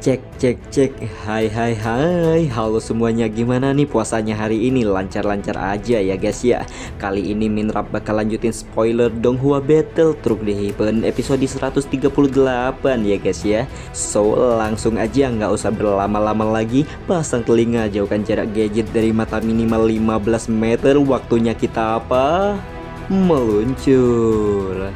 Cek cek cek. Hai hai hai. Halo semuanya, gimana nih puasanya hari ini? Lancar-lancar aja ya guys ya. Kali ini Minrap bakal lanjutin spoiler Donghua Battle Truk di Hipen episode 138 ya guys ya. So langsung aja, nggak usah berlama-lama lagi. Pasang telinga, jauhkan jarak gadget dari mata minimal 15 meter. Waktunya kita apa? Meluncur.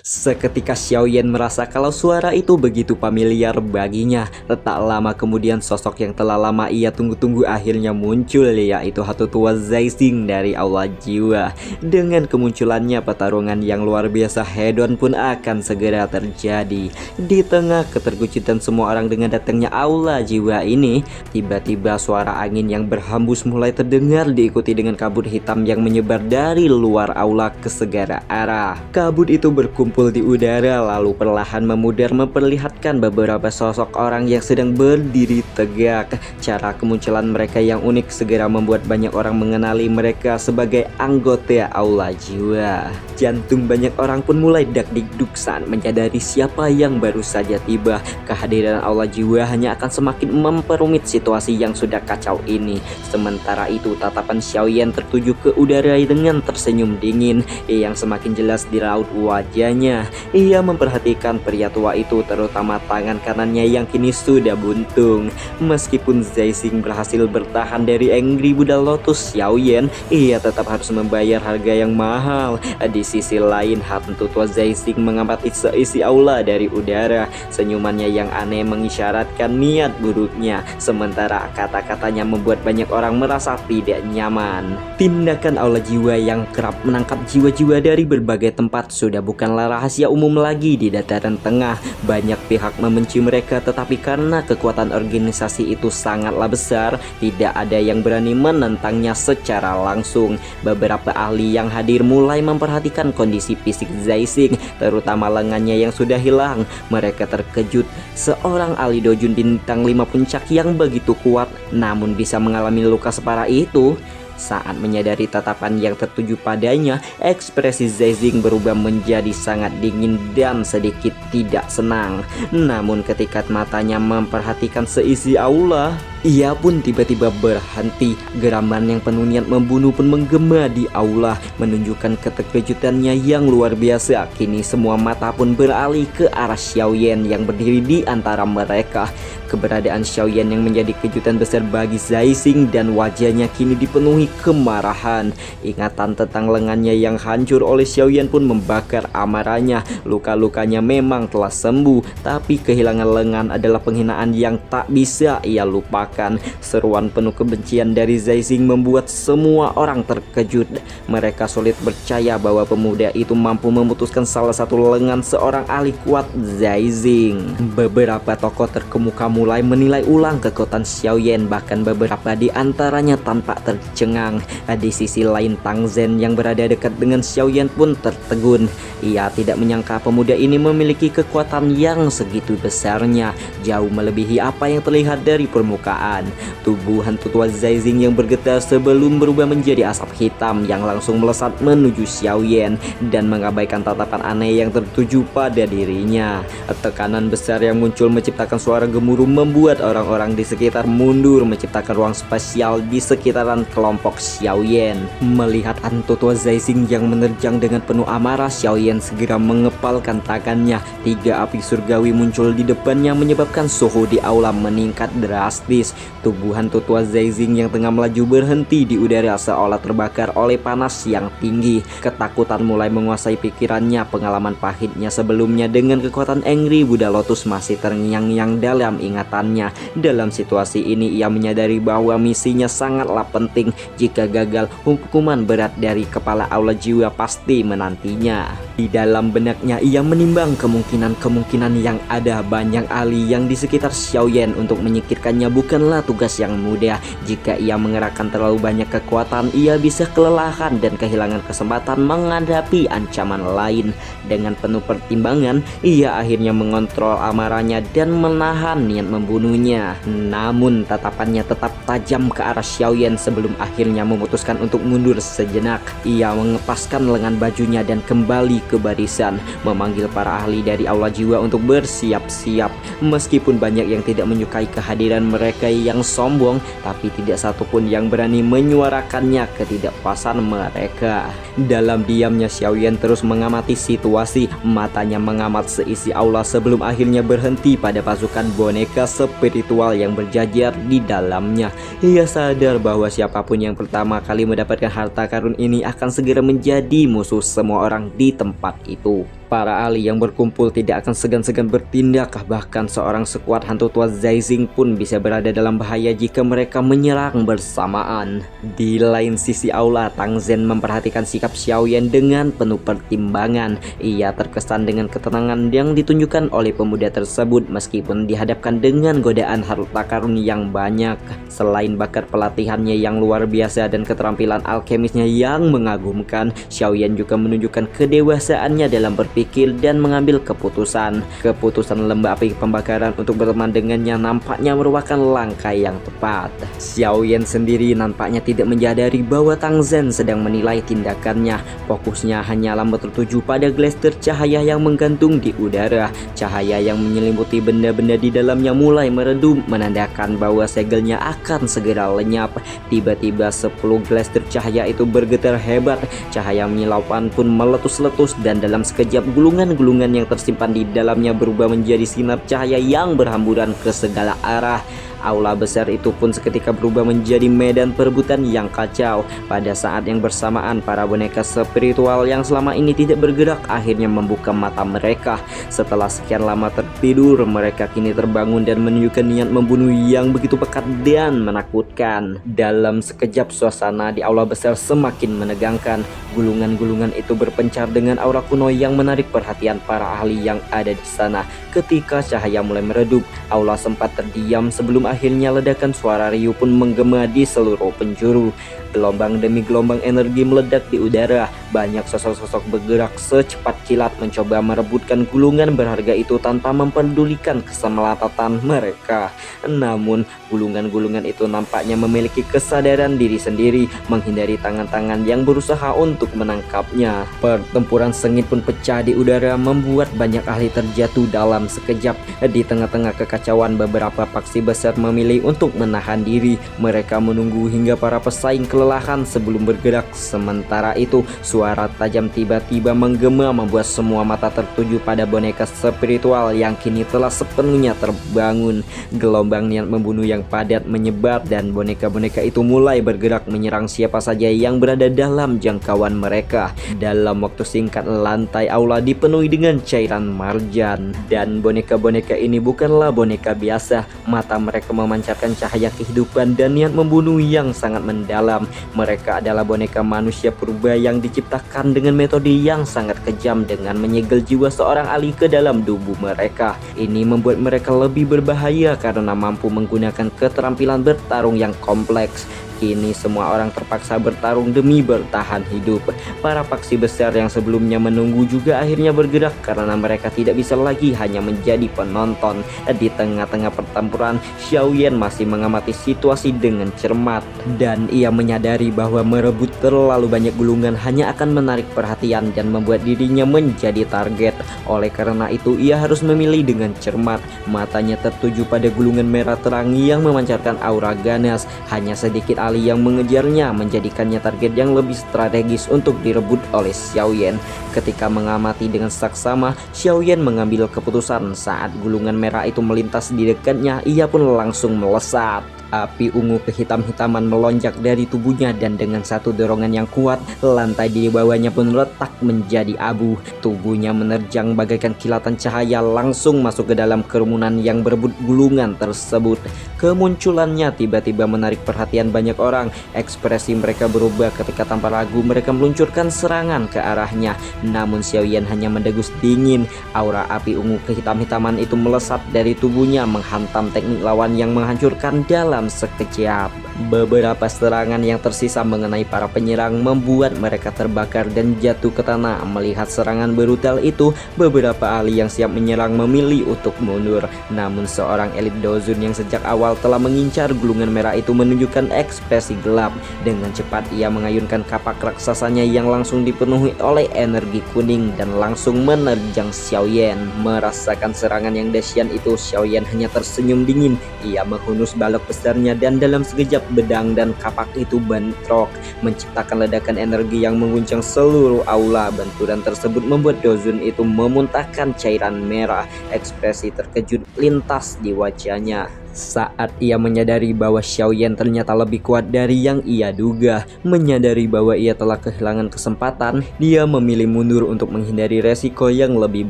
Seketika Xiaoyan merasa kalau suara itu begitu familiar baginya. Tak lama kemudian sosok yang telah lama ia tunggu-tunggu akhirnya muncul, yaitu Hatu Tua Zaising dari Aula Jiwa. Dengan kemunculannya, pertarungan yang luar biasa hedon pun akan segera terjadi. Di tengah keterkejutan semua orang dengan datangnya Aula Jiwa ini, tiba-tiba suara angin yang berhembus mulai terdengar, diikuti dengan kabut hitam yang menyebar dari luar aula ke segala arah. Kabut itu berkumpul di udara lalu perlahan memudar, memperlihatkan beberapa sosok orang yang sedang berdiri tegak. Cara kemunculan mereka yang unik segera membuat banyak orang mengenali mereka sebagai anggota Aula Jiwa. Jantung banyak orang pun mulai dak-dikduksan menyadari siapa yang baru saja tiba. Kehadiran Aula Jiwa hanya akan semakin memperumit situasi yang sudah kacau ini. Sementara itu tatapan Xiaoyan tertuju ke udara dengan tersenyum dingin yang semakin jelas di raut wajahnya. Ia memperhatikan pria tua itu, terutama tangan kanannya yang kini sudah buntung. Meskipun Zaising berhasil bertahan dari Angry Buddha Lotus Xiaoyan, ia tetap harus membayar harga yang mahal. Di sisi lain, Hantu Tua Zaising mengamati seisi aula dari udara. Senyumannya yang aneh mengisyaratkan niat buruknya, sementara kata-katanya membuat banyak orang merasa tidak nyaman. Tindakan Aula Jiwa yang kerap menangkap jiwa-jiwa dari berbagai tempat sudah bukanlah rahasia umum lagi di dataran tengah. Banyak pihak membenci mereka, tetapi karena kekuatan organisasi itu sangatlah besar, tidak ada yang berani menentangnya secara langsung. Beberapa ahli yang hadir mulai memperhatikan kondisi fisik Zaising, terutama lengannya yang sudah hilang. Mereka terkejut, seorang ahli dojun bintang 5 puncak yang begitu kuat namun bisa mengalami luka separah itu. Saat menyadari tatapan yang tertuju padanya, ekspresi Zaising berubah menjadi sangat dingin dan sedikit tidak senang. Namun ketika matanya memperhatikan seisi aula, ia pun tiba-tiba berhenti. Geraman yang penuh niat membunuh pun menggema di aula, menunjukkan keterkejutannya yang luar biasa. Kini semua mata pun beralih ke arah Xiaoyan yang berdiri di antara mereka. Keberadaan Xiaoyan yang menjadi kejutan besar bagi Zaising, dan wajahnya kini dipenuhi kemarahan. Ingatan tentang lengannya yang hancur oleh Xiaoyan pun membakar amarahnya. Luka-lukanya memang telah sembuh, tapi kehilangan lengan adalah penghinaan yang tak bisa ia lupakan. Seruan penuh kebencian dari Zaising membuat semua orang terkejut. Mereka sulit percaya bahwa pemuda itu mampu memutuskan salah satu lengan seorang ahli kuat Zaising. Beberapa tokoh terkemuka mulai menilai ulang kekuatan Xiaoyan, bahkan beberapa di antaranya tampak tercengang. Di sisi lain, Tang Zhen yang berada dekat dengan Xiaoyan pun tertegun. Ia tidak menyangka pemuda ini memiliki kekuatan yang segitu besarnya, jauh melebihi apa yang terlihat dari permukaan. Tubuh Hantu Tua Zaising yang bergetar sebelum berubah menjadi asap hitam yang langsung melesat menuju Xiaoyan dan mengabaikan tatapan aneh yang tertuju pada dirinya. Tekanan besar yang muncul menciptakan suara gemuruh membuat orang-orang di sekitar mundur, menciptakan ruang spasial di sekitaran kelompok Xiaoyan. Melihat Hantu Tua Zaising yang menerjang dengan penuh amarah, Xiaoyan segera mengepalkan tangannya. 3 api surgawi muncul di depannya, menyebabkan suhu di aula meningkat drastis. Tubuh Hantu Tua Zaising yang tengah melaju berhenti di udara seolah terbakar oleh panas yang tinggi. Ketakutan mulai menguasai pikirannya. Pengalaman pahitnya sebelumnya dengan kekuatan Angry Buddha Lotus masih terngiang-ngiang dalam ingatannya. Dalam situasi ini ia menyadari bahwa misinya sangatlah penting. Jika gagal, hukuman berat dari kepala Aula Jiwa pasti menantinya. Di dalam benaknya ia menimbang kemungkinan-kemungkinan yang ada. Banyak ahli yang di sekitar Xiaoyan untuk menyingkirkannya bukanlah tugas yang mudah. Jika ia mengerahkan terlalu banyak kekuatan, ia bisa kelelahan dan kehilangan kesempatan menghadapi ancaman lain. Dengan penuh pertimbangan, ia akhirnya mengontrol amarahnya dan menahan niat membunuhnya. Namun tatapannya tetap tajam ke arah Xiaoyan sebelum akhirnya memutuskan untuk mundur sejenak. Ia mengepaskan lengan bajunya dan kembali ke barisan, memanggil para ahli dari Aula Jiwa untuk bersiap-siap. Meskipun banyak yang tidak menyukai kehadiran mereka yang sombong, tapi tidak satupun yang berani menyuarakannya ketidakpuasan mereka. Dalam diamnya Xiaoyan terus mengamati situasi, matanya mengamat seisi aula sebelum akhirnya berhenti pada pasukan boneka spiritual yang berjajar di dalamnya. Ia sadar bahwa siapapun yang pertama kali mendapatkan harta karun ini akan segera menjadi musuh semua orang di tempat itu. Para ahli yang berkumpul tidak akan segan-segan bertindak, bahkan seorang sekuat hantu tua Zaizing pun bisa berada dalam bahaya jika mereka menyerang bersamaan. Di lain sisi aula, Tang Zhen memperhatikan sikap Xiaoyan dengan penuh pertimbangan. Ia terkesan dengan ketenangan yang ditunjukkan oleh pemuda tersebut meskipun dihadapkan dengan godaan harta karun yang banyak. Selain bakat pelatihannya yang luar biasa dan keterampilan alkemisnya yang mengagumkan, Xiaoyan juga menunjukkan kedewasaannya dalam berpikir dan mengambil keputusan. Keputusan lembah api pembakaran untuk berteman dengannya nampaknya merupakan langkah yang tepat. Xiaoyan sendiri nampaknya tidak menyadari bahwa Tang Zhen sedang menilai tindakannya. Fokusnya hanyalah tertuju pada glester cahaya yang menggantung di udara. Cahaya yang menyelimuti benda-benda di dalamnya mulai meredup, menandakan bahwa segelnya akan segera lenyap. Tiba-tiba 10 glester cahaya itu bergetar hebat. Cahaya menyilaukan pun meletus-letus dan dalam sekejap gulungan-gulungan yang tersimpan di dalamnya berubah menjadi sinar cahaya yang berhamburan ke segala arah. Aula besar itu pun seketika berubah menjadi medan perebutan yang kacau. Pada saat yang bersamaan, para boneka spiritual yang selama ini tidak bergerak akhirnya membuka mata mereka. Setelah sekian lama tertidur, mereka kini terbangun dan menunjukkan niat membunuh yang begitu pekat dan menakutkan. Dalam sekejap, suasana di aula besar semakin menegangkan. Gulungan-gulungan itu berpencar dengan aura kuno yang menarik perhatian para ahli yang ada di sana. Ketika cahaya mulai meredup, aula sempat terdiam sebelum akhirnya ledakan suara riuh pun menggema di seluruh penjuru. Gelombang demi gelombang energi meledak di udara. Banyak sosok-sosok bergerak secepat kilat mencoba merebutkan gulungan berharga itu tanpa mempedulikan kesemelatatan mereka. Namun gulungan-gulungan itu nampaknya memiliki kesadaran diri sendiri, menghindari tangan-tangan yang berusaha untuk menangkapnya. Pertempuran sengit pun pecah di udara, membuat banyak ahli terjatuh dalam sekejap. Di tengah-tengah kekacauan, beberapa paksi besar memilih untuk menahan diri. Mereka menunggu hingga para pesaing kelelahan sebelum bergerak. Sementara itu, suara tajam tiba-tiba menggema membuat semua mata tertuju pada boneka spiritual yang kini telah sepenuhnya terbangun. Gelombang niat membunuh yang padat menyebar dan boneka-boneka itu mulai bergerak menyerang siapa saja yang berada dalam jangkauan mereka. Dalam waktu singkat, lantai aula dipenuhi dengan cairan marjan, dan boneka-boneka ini bukanlah boneka biasa. Mata mereka memancarkan cahaya kehidupan dan niat membunuh yang sangat mendalam. Mereka adalah boneka manusia purba yang diciptakan dengan metode yang sangat kejam dengan menyegel jiwa seorang ahli ke dalam tubuh mereka. Ini membuat mereka lebih berbahaya karena mampu menggunakan keterampilan bertarung yang kompleks. Kini semua orang terpaksa bertarung demi bertahan hidup. Para paksi besar yang sebelumnya menunggu juga akhirnya bergerak karena mereka tidak bisa lagi hanya menjadi penonton. Di tengah-tengah pertempuran, Xiaoyan masih mengamati situasi dengan cermat, dan ia menyadari bahwa merebut terlalu banyak gulungan hanya akan menarik perhatian dan membuat dirinya menjadi target. Oleh karena itu, ia harus memilih dengan cermat. Matanya tertuju pada gulungan merah terang yang memancarkan aura ganas. Hanya sedikit ahli yang mengejarnya, menjadikannya target yang lebih strategis untuk direbut oleh Xiaoyan. Ketika mengamati dengan saksama, Xiaoyan mengambil keputusan. Saat gulungan merah itu melintas di dekatnya, ia pun langsung melesat. Api ungu kehitam-hitaman melonjak dari tubuhnya dan dengan satu dorongan yang kuat, lantai di bawahnya pun retak menjadi abu. Tubuhnya menerjang bagaikan kilatan cahaya langsung masuk ke dalam kerumunan yang berebut gulungan tersebut. Kemunculannya tiba-tiba menarik perhatian banyak orang. Ekspresi mereka berubah ketika tanpa ragu mereka meluncurkan serangan ke arahnya. Namun Xiaoyan hanya mendegus dingin. Aura api ungu kehitam-hitaman itu melesat dari tubuhnya, menghantam teknik lawan yang menghancurkan dalam sekejap. Beberapa serangan yang tersisa mengenai para penyerang membuat mereka terbakar dan jatuh ke tanah. Melihat serangan brutal itu, beberapa ahli yang siap menyerang memilih untuk mundur. Namun seorang elit Dozun yang sejak awal telah mengincar gulungan merah itu menunjukkan ekspresi gelap. Dengan cepat ia mengayunkan kapak raksasanya yang langsung dipenuhi oleh energi kuning dan langsung menerjang Xiaoyan. Merasakan serangan yang dahsyat itu, Xiaoyan hanya tersenyum dingin. Ia menghunus balok besarnya dan dalam sekejap bedang dan kapak itu bentrok, menciptakan ledakan energi yang mengguncang seluruh aula. Benturan tersebut membuat Dozun itu memuntahkan cairan merah. Ekspresi terkejut lintas di wajahnya saat ia menyadari bahwa Xiaoyan ternyata lebih kuat dari yang ia duga. Menyadari bahwa ia telah kehilangan kesempatan, dia memilih mundur untuk menghindari resiko yang lebih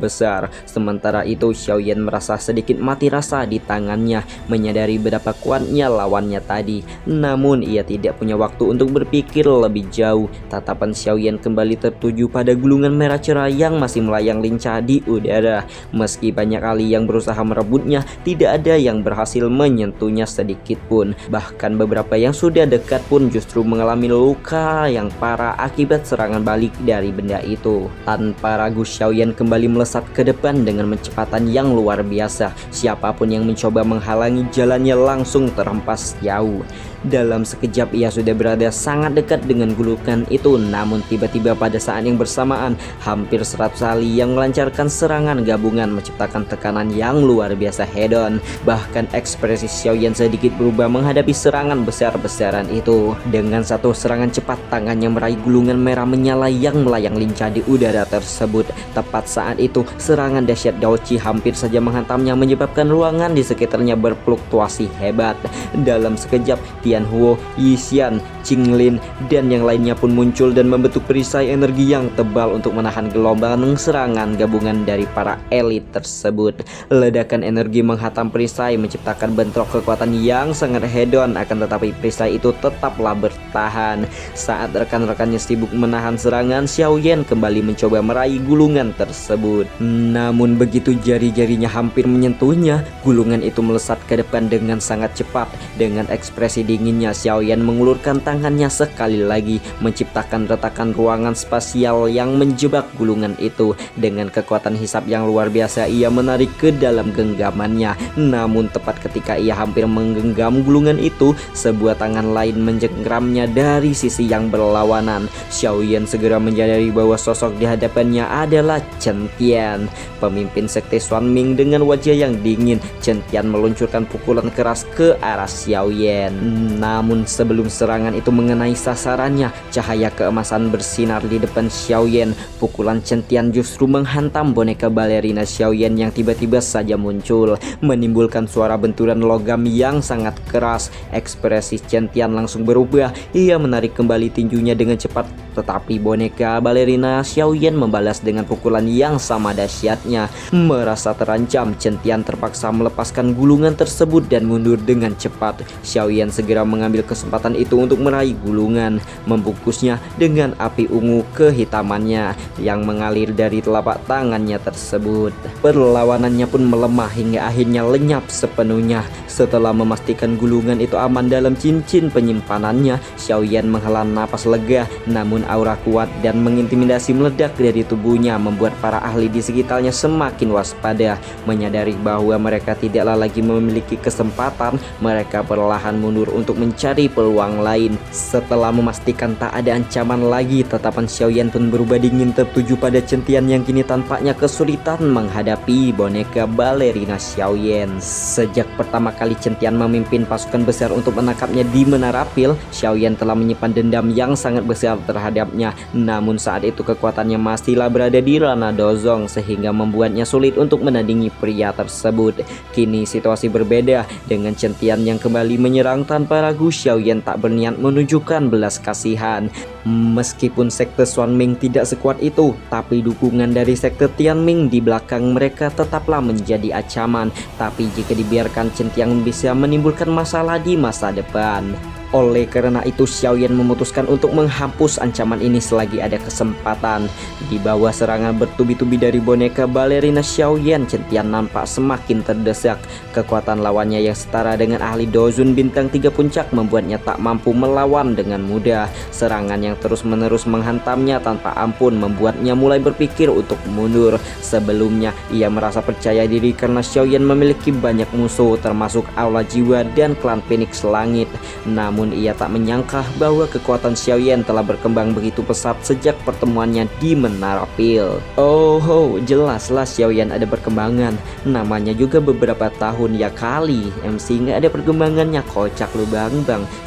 besar. Sementara itu Xiaoyan merasa sedikit mati rasa di tangannya, menyadari betapa kuatnya lawannya tadi. Namun ia tidak punya waktu untuk berpikir lebih jauh. Tatapan Xiaoyan kembali tertuju pada gulungan merah cerah yang masih melayang lincah di udara. Meski banyak ahli yang berusaha merebutnya, tidak ada yang berhasil menyentuhnya sedikit pun. Bahkan beberapa yang sudah dekat pun justru mengalami luka yang parah akibat serangan balik dari benda itu. Tanpa ragu Xiaoyan kembali melesat ke depan dengan kecepatan yang luar biasa. Siapapun yang mencoba menghalangi jalannya langsung terhempas jauh. Dalam sekejap ia sudah berada sangat dekat dengan gulungan itu. Namun tiba-tiba pada saat yang bersamaan, hampir 100 ahli yang melancarkan serangan gabungan menciptakan tekanan yang luar biasa head-on. Bahkan ekspresi Xiaoyan sedikit berubah menghadapi serangan besar-besaran itu. Dengan satu serangan cepat, tangannya meraih gulungan merah menyala yang melayang lincah di udara tersebut. Tepat saat itu serangan dahsyat Daochi hampir saja menghantamnya, menyebabkan ruangan di sekitarnya berfluktuasi hebat. Dalam sekejap Tianhuo, Yixian, Qinglin, dan yang lainnya pun muncul dan membentuk perisai energi yang tebal untuk menahan gelombang serangan gabungan dari para elit tersebut. Ledakan energi menghantam perisai menciptakan bentrok kekuatan yang sangat hedon, akan tetapi perisai itu tetaplah bertahan. Saat rekan-rekannya sibuk menahan serangan, Xiaoyan kembali mencoba meraih gulungan tersebut. Namun begitu jari-jarinya hampir menyentuhnya, gulungan itu melesat ke depan dengan sangat cepat. Dengan ekspresi dinginnya, Xiaoyan mengulurkan tangannya sekali lagi, menciptakan retakan ruangan spasial yang menjebak gulungan itu. Dengan kekuatan hisap yang luar biasa, ia menarik ke dalam genggamannya. Namun tepat ketika ia hampir menggenggam gulungan itu, sebuah tangan lain mencengkramnya dari sisi yang berlawanan. Xiaoyan segera menyadari bahwa sosok di hadapannya adalah Chen Tian, pemimpin sekte Xuanming. Dengan wajah yang dingin, Chen Tian meluncurkan pukulan keras ke arah Xiaoyan. Namun sebelum serangan itu mengenai sasarannya, cahaya keemasan bersinar di depan Xiaoyan. Pukulan Chen Tian justru menghantam boneka balerina Xiaoyan yang tiba-tiba saja muncul, menimbulkan suara benturan logam yang sangat keras. Ekspresi Chen Tian langsung berubah. Ia menarik kembali tinjunya dengan cepat, tetapi boneka balerina Xiaoyan membalas dengan pukulan yang sama dahsyatnya. Merasa terancam, Chen Tian terpaksa melepaskan gulungan tersebut dan mundur dengan cepat. Xiaoyan segera mengambil kesempatan itu untuk meraih gulungan, membungkusnya dengan api ungu kehitamannya yang mengalir dari telapak tangannya tersebut. Perlawanannya pun melemah hingga akhirnya lenyap sepenuhnya. Setelah memastikan gulungan itu aman dalam cincin penyimpanannya, Xiaoyan menghela napas lega. Namun aura kuat dan mengintimidasi meledak dari tubuhnya membuat para ahli di sekitarnya semakin waspada. Menyadari bahwa mereka tidaklah lagi memiliki kesempatan, mereka perlahan mundur untuk mencari peluang lain. Setelah memastikan tak ada ancaman lagi, tatapan Xiaoyan pun berubah dingin tertuju pada Chen Tian yang kini tampaknya kesulitan menghadapi boneka balerina Xiaoyan. Sejak pertama kali Chen Tian memimpin pasukan besar untuk menangkapnya di Menara Pil, Xiaoyan telah menyimpan dendam yang sangat besar terhadapnya. Namun saat itu kekuatannya masihlah berada di ranah Dozong, sehingga membuatnya sulit untuk menandingi pria tersebut. Kini situasi berbeda. Dengan Chen Tian yang kembali menyerang tanpa ragu, Xiaoyan tak berniat menunjukkan belas kasihan. Meskipun sekte Xuanming tidak sekuat itu, tapi dukungan dari sekte Tianming di belakang mereka tetaplah menjadi ancaman. Tapi jika dibiarkan, Chen Tian bisa menimbulkan masalah di masa depan. Oleh karena itu Xiaoyan memutuskan untuk menghapus ancaman ini selagi ada kesempatan. Di bawah serangan bertubi-tubi dari boneka balerina Xiaoyan, Chen nampak semakin terdesak. Kekuatan lawannya yang setara dengan ahli Dozun bintang 3 puncak membuatnya tak mampu melawan dengan mudah. Serangan yang terus-menerus menghantamnya tanpa ampun membuatnya mulai berpikir untuk mundur. Sebelumnya ia merasa percaya diri karena Xiaoyan memiliki banyak musuh termasuk Aula Jiwa dan klan Phoenix Langit. Namun ia tak menyangka bahwa kekuatan Xiaoyan telah berkembang begitu pesat sejak pertemuannya di Menara Pil. Oh, jelaslah Xiaoyan ada perkembangan. Namanya juga beberapa tahun ya kali. MC nggak ada perkembangannya, kocak lu bang.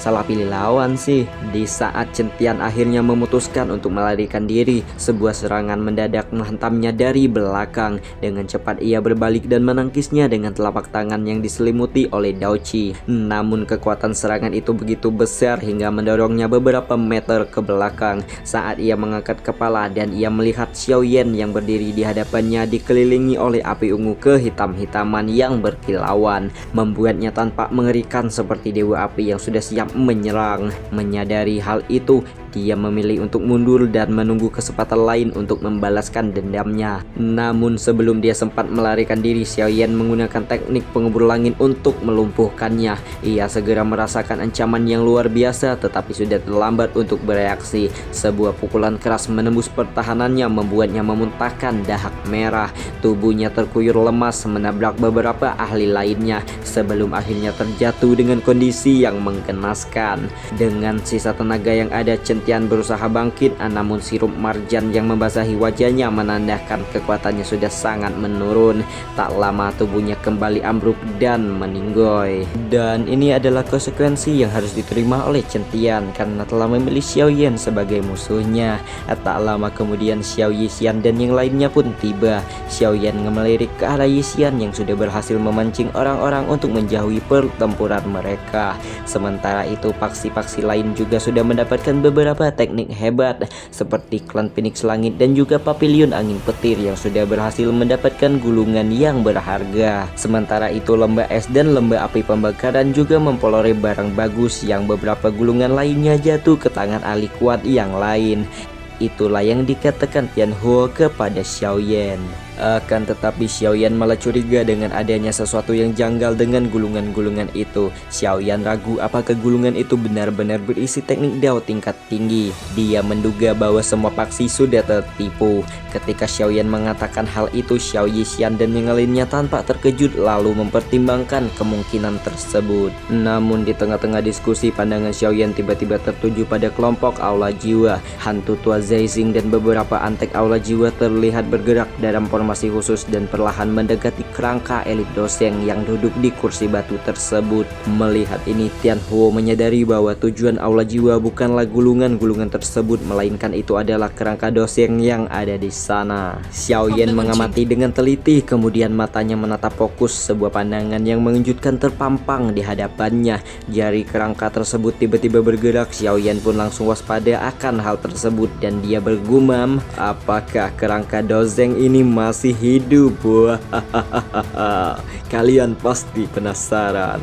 Salah pilih lawan sih. Di saat Chen akhirnya memutuskan untuk melarikan diri, sebuah serangan mendadak menghantamnya dari belakang. Dengan cepat ia berbalik dan menangkisnya dengan telapak tangan yang diselimuti oleh Daochi. Namun kekuatan serangan itu begitu besar hingga mendorongnya beberapa meter ke belakang. Saat ia mengangkat kepala dan ia melihat Xiaoyan yang berdiri di hadapannya dikelilingi oleh api ungu kehitam-hitaman yang berkilauan, membuatnya tampak mengerikan seperti dewa api yang sudah siap menyerang. Menyadari hal itu, dia memilih untuk mundur dan menunggu kesempatan lain untuk membalaskan dendamnya. Namun sebelum dia sempat melarikan diri, Xiaoyan menggunakan teknik pengebur langit untuk melumpuhkannya. Ia segera merasakan ancaman yang luar biasa tetapi sudah terlambat untuk bereaksi. Sebuah pukulan keras menembus pertahanannya membuatnya memuntahkan dahak merah. Tubuhnya terkuyur lemas menabrak beberapa ahli lainnya sebelum akhirnya terjatuh dengan kondisi yang menggenaskan. Dengan sisa tenaga yang ada, Chen berusaha bangkit, namun sirup marjan yang membasahi wajahnya menandakan kekuatannya sudah sangat menurun. Tak lama tubuhnya kembali ambruk dan meninggoy. Dan ini adalah konsekuensi yang harus diterima oleh Chen karena telah memilih Xiaoyan sebagai musuhnya. Tak lama kemudian Xiao Yixian dan yang lainnya pun tiba. Xiaoyan melirik ke arah Yixian yang sudah berhasil memancing orang-orang untuk menjauhi pertempuran mereka. Sementara itu paksi-paksi lain juga sudah mendapatkan beberapa teknik hebat seperti klan Phoenix Langit dan juga Pavilion Angin Petir yang sudah berhasil mendapatkan gulungan yang berharga. Sementara itu lembah es dan lembah api pembakaran juga mempelore barang bagus yang beberapa gulungan lainnya jatuh ke tangan ahli kuat yang lain. Itulah yang dikatakan Tianhuo kepada Xiaoyan. Akan tetapi Xiaoyan malah curiga dengan adanya sesuatu yang janggal dengan gulungan-gulungan itu. Xiaoyan ragu apakah gulungan itu benar-benar berisi teknik Dao tingkat tinggi. Dia menduga bahwa semua paksi sudah tertipu. Ketika Xiaoyan mengatakan hal itu, Xiao Yixian dan yang lainnya tanpa terkejut lalu mempertimbangkan kemungkinan tersebut. Namun di tengah-tengah diskusi, pandangan Xiaoyan tiba-tiba tertuju pada kelompok Aula Jiwa. Hantu tua Zaising dan beberapa antek Aula Jiwa terlihat bergerak dalam formasi khusus dan perlahan mendekati kerangka elit Doseng yang duduk di kursi batu tersebut. Melihat ini, Tianhuo menyadari bahwa tujuan Aula Jiwa bukanlah gulungan-gulungan tersebut, melainkan itu adalah kerangka Doseng yang ada di sana. Xiaoyan mengamati dengan teliti, kemudian matanya menatap fokus. Sebuah pandangan yang mengejutkan terpampang di hadapannya. Jari kerangka tersebut tiba-tiba bergerak. Xiaoyan pun langsung waspada akan hal tersebut dan dia bergumam, apakah kerangka Doseng ini masih hidup? Kalian pasti penasaran.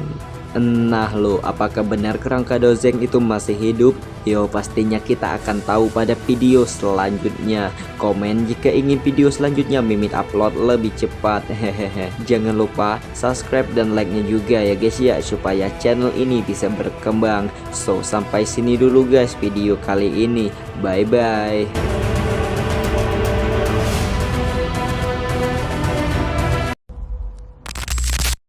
Nah lo, apakah benar kerangka Doseng itu masih hidup? Yo, pastinya kita akan tahu pada video selanjutnya. Komen jika ingin video selanjutnya Mimin upload lebih cepat. Hehehe. Jangan lupa subscribe dan like-nya juga ya guys ya, supaya channel ini bisa berkembang. So, sampai sini dulu guys video kali ini. Bye bye.